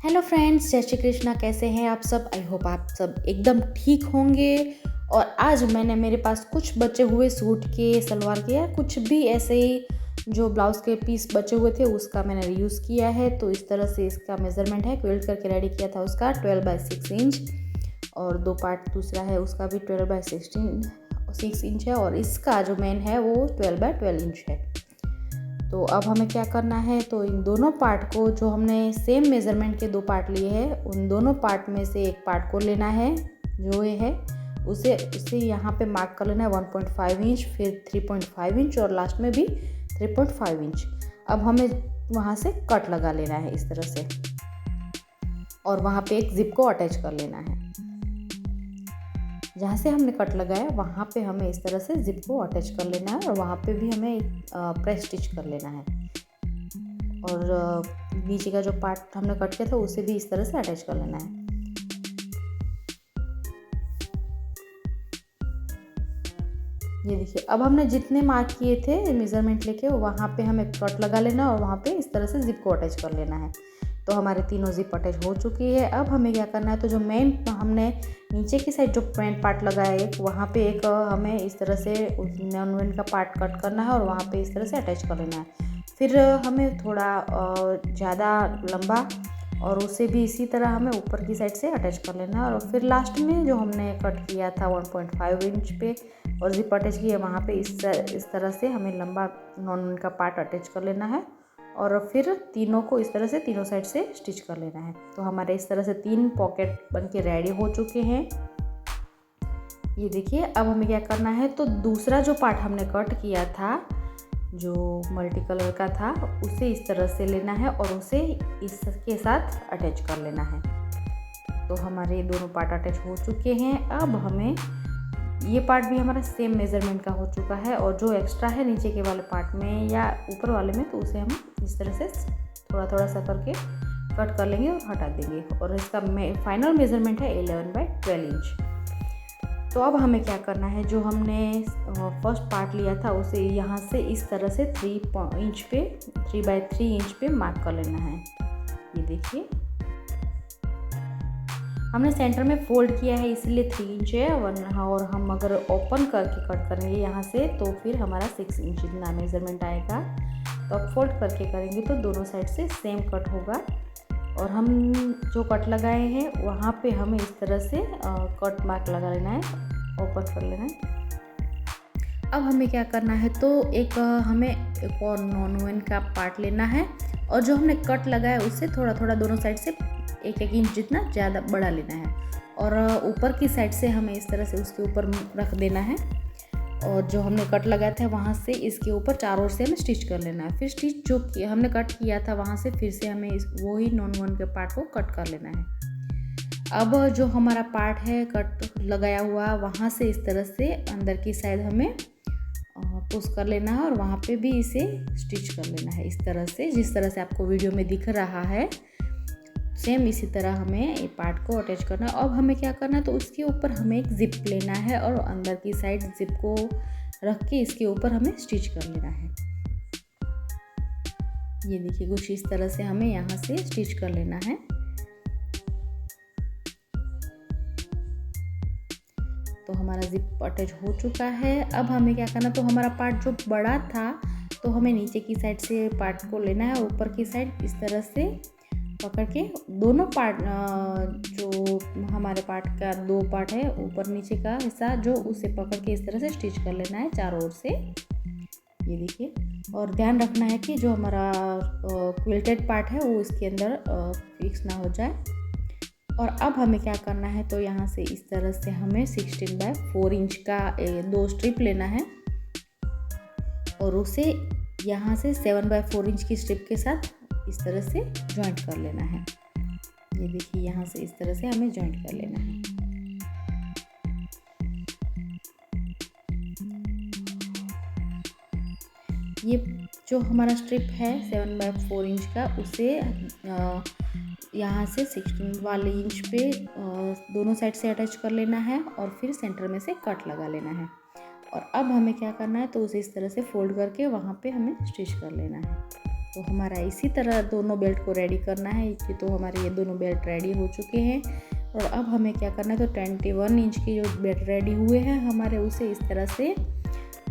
Hello friends, जय श्री कृष्णा। कैसे हैं आप सब? आई होप आप सब एकदम ठीक होंगे। और आज मैंने मेरे पास कुछ बचे हुए सूट के, सलवार के या कुछ भी ऐसे ही जो ब्लाउज़ के पीस बचे हुए थे उसका मैंने रीयूज़ किया है। तो इस तरह से इसका मेज़रमेंट है, क्विल्ट करके रेडी किया था उसका 12/6 इंच, और दो पार्ट दूसरा है उसका भी 12/6 इंच है, और इसका जो मेन है वो 12/12 इंच है। तो अब हमें क्या करना है, तो इन दोनों पार्ट को, जो हमने सेम मेज़रमेंट के दो पार्ट लिए हैं, उन दोनों पार्ट में से एक पार्ट को लेना है जो ये है, उसे यहाँ पे मार्क कर लेना है 1.5 इंच, फिर 3.5 इंच और लास्ट में भी 3.5 इंच। अब हमें वहाँ से कट लगा लेना है इस तरह से, और वहाँ पे एक जिप को अटैच कर लेना है। जहाँ से हमने कट लगाया वहाँ पे हमें इस तरह से जिप को अटैच कर लेना है, और वहाँ पे भी हमें प्रेस स्टिच कर लेना है। और नीचे का जो पार्ट हमने कट किया था उसे भी इस तरह से अटैच कर लेना है। ये देखिए, अब हमने जितने मार्क किए थे मेज़रमेंट लेके वहाँ पे हमें कट लगा लेना, और वहाँ पे इस तरह से जिप को अटैच कर लेना है। तो हमारे तीनों जिप अटैच हो चुकी है। अब हमें क्या करना है, तो जो मेन हमने नीचे की साइड जो पैंट पार्ट लगाया है, वहाँ पे एक हमें इस तरह से नॉन का पार्ट कट करना है और वहाँ पे इस तरह से अटैच कर लेना है। फिर हमें थोड़ा ज़्यादा लंबा, और उसे भी इसी तरह हमें ऊपर की साइड से अटैच कर लेना है। और फिर लास्ट में जो हमने कट किया था 1.5 इंच पे और जिप अटैच किया, वहाँ पे इस तरह से हमें लंबा नॉन का पार्ट अटैच कर लेना है, और फिर तीनों को इस तरह से तीनों साइड से स्टिच कर लेना है। तो हमारे इस तरह से 3 पॉकेट बन के रेडी हो चुके हैं। ये देखिए, अब हमें क्या करना है, तो दूसरा जो पार्ट हमने कट किया था जो मल्टी कलर का था, उसे इस तरह से लेना है और उसे इसके साथ अटैच कर लेना है। तो हमारे दोनों पार्ट अटैच हो चुके हैं। अब हमें ये पार्ट भी हमारा सेम मेज़रमेंट का हो चुका है, और जो एक्स्ट्रा है नीचे के वाले पार्ट में या ऊपर वाले में, तो उसे हम इस तरह से थोड़ा थोड़ा सा करके कट कर लेंगे और हटा देंगे। और इसका फाइनल मेज़रमेंट है 11/12 इंच। तो अब हमें क्या करना है, जो हमने फर्स्ट पार्ट लिया था उसे यहाँ से इस तरह से 3/3 इंच पे मार्क कर लेना है। ये देखिए, हमने सेंटर में फोल्ड किया है इसलिए 3 इंच है, और हम अगर ओपन करके कट करेंगे यहाँ से तो फिर हमारा 6 इंच इतना मेज़रमेंट आएगा। तो अब फोल्ड करके करेंगे तो दोनों साइड से सेम कट होगा। और हम जो कट लगाए हैं वहाँ पे हमें इस तरह से कट मार्क लगा लेना है, ओपन कर लेना है। अब हमें क्या करना है, तो हमें एक और नॉन का पार्ट लेना है, और जो हमने कट लगाया उससे थोड़ा थोड़ा दोनों साइड से 1-1 इंच जितना ज़्यादा बड़ा लेना है, और ऊपर की साइड से हमें इस तरह से उसके ऊपर रख देना है। और जो हमने कट लगाया था वहाँ से इसके ऊपर चारों ओर से हमें स्टिच कर लेना है। फिर स्टिच जो हमने कट किया था वहाँ से फिर से हमें वही नॉन के पार्ट को कट कर लेना है। अब जो हमारा पार्ट है कट लगाया हुआ, वहाँ से इस तरह से अंदर की साइड हमें पुश कर लेना है, और वहाँ पे भी इसे स्टिच कर लेना है इस तरह से, जिस तरह से आपको वीडियो में दिख रहा है। सेम इसी तरह हमें ये पार्ट को अटैच करना है। अब हमें क्या करना है, तो उसके ऊपर हमें एक जिप लेना है, और अंदर की साइड जिप को रख के इसके ऊपर हमें स्टिच कर लेना है। ये देखिए, कुछ इस तरह से हमें यहाँ से स्टिच कर लेना है। तो हमारा जिप अटैच हो चुका है। अब हमें क्या करना, तो हमारा पार्ट जो बड़ा था तो हमें नीचे की साइड से पार्ट को लेना है, ऊपर की साइड इस तरह से पकड़ के दोनों पार्ट, जो हमारे पार्ट का 2 पार्ट है ऊपर नीचे का हिस्सा, जो उसे पकड़ के इस तरह से स्टिच कर लेना है चारों ओर से। ये देखिए, और ध्यान रखना है कि जो हमारा क्विल्टेड पार्ट है वो इसके अंदर फिक्स ना हो जाए। और अब हमें क्या करना है, तो यहाँ से इस तरह से हमें 16/4 इंच का 2 स्ट्रिप लेना है, और उसे यहाँ से 7/4 इंच की स्ट्रिप के साथ इस तरह से जॉइंट कर लेना है। ये देखिए, यहाँ से इस तरह से हमें जॉइंट कर लेना है। ये जो हमारा स्ट्रिप है 7/4 इंच का, उसे यहाँ से 16 वाले इंच पे दोनों साइड से अटैच कर लेना है, और फिर सेंटर में से कट लगा लेना है। और अब हमें क्या करना है, तो उसे इस तरह से फोल्ड करके वहाँ पे हमें स्टिच कर लेना है। तो हमारा इसी तरह दोनों बेल्ट को रेडी करना है। ये तो हमारे ये दोनों बेल्ट रेडी हो चुके हैं और अब हमें क्या करना है, तो 21 इंच की जो बेल्ट रेडी हुए हैं हमारे, उसे इस तरह से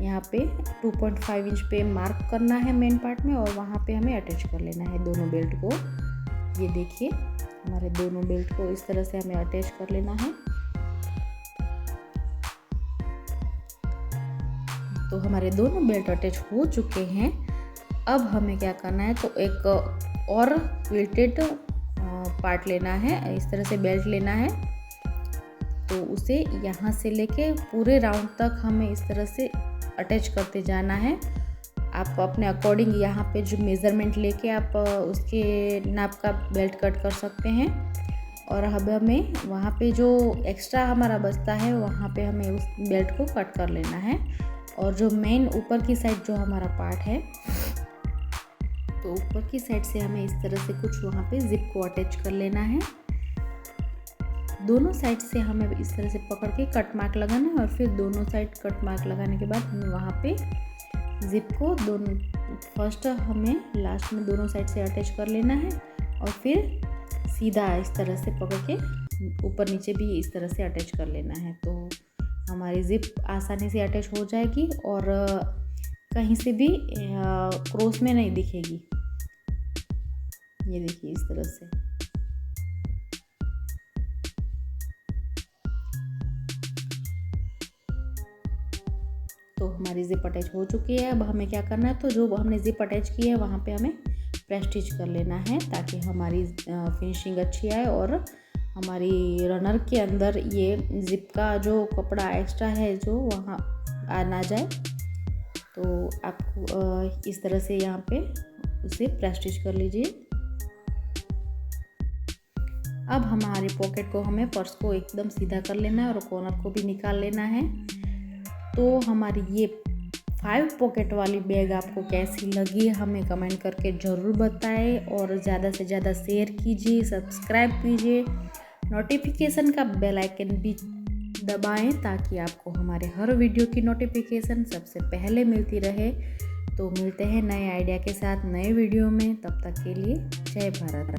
यहाँ पे 2.5 इंच पे मार्क करना है मेन पार्ट में और वहाँ पे हमें अटैच कर लेना है दोनों बेल्ट को। ये देखिए हमारे दोनों बेल्ट को इस तरह से हमें अटैच कर लेना है। तो हमारे दोनों बेल्ट अटैच हो चुके हैं। अब हमें क्या करना है, तो एक और क्विल्टेड पार्ट लेना है, इस तरह से बेल्ट लेना है। तो उसे यहाँ से लेके पूरे राउंड तक हमें इस तरह से अटैच करते जाना है। आप अपने अकॉर्डिंग यहाँ पे जो मेज़रमेंट लेके आप उसके नाप का बेल्ट कट कर सकते हैं। और अब हमें वहाँ पे जो एक्स्ट्रा हमारा बचता है वहाँ पे हमें उस बेल्ट को कट कर लेना है। और जो मेन ऊपर की साइड जो हमारा पार्ट है, तो ऊपर की साइड से हमें इस तरह से कुछ वहाँ पे जिप को अटैच कर लेना है। दोनों साइड से हमें इस तरह से पकड़ के कट मार्क लगाना है और फिर दोनों साइड कट मार्क लगाने के बाद हमें वहाँ पे जिप को दोनों फर्स्ट हमें लास्ट में दोनों साइड से अटैच कर लेना है और फिर सीधा इस तरह से पकड़ के ऊपर नीचे भी इस तरह से अटैच कर लेना है। तो हमारी जिप आसानी से अटैच हो जाएगी और कहीं से भी क्रॉस में नहीं दिखेगी। ये देखिए इस तरह से। तो हमारी जिप अटैच हो चुकी है। अब हमें क्या करना है, तो जो हमने जिप अटैच की है वहाँ पे हमें प्रेस स्टिच कर लेना है ताकि हमारी फिनिशिंग अच्छी आए और हमारी रनर के अंदर ये जिप का जो कपड़ा एक्स्ट्रा है जो वहाँ आ ना जाए। तो आप इस तरह से यहाँ पे उसे प्रेस स्टिच कर लीजिए। अब हमारे पॉकेट को हमें पर्स को एकदम सीधा कर लेना है और कॉर्नर को भी निकाल लेना है। तो हमारी ये 5 पॉकेट वाली बैग आपको कैसी लगी हमें कमेंट करके ज़रूर बताएं और ज़्यादा से ज़्यादा शेयर कीजिए, सब्सक्राइब कीजिए, नोटिफिकेशन का बेल आइकन भी दबाएं ताकि आपको हमारे हर वीडियो की नोटिफिकेशन सबसे पहले मिलती रहे। तो मिलते हैं नए आइडिया के साथ नए वीडियो में, तब तक के लिए जय भारत।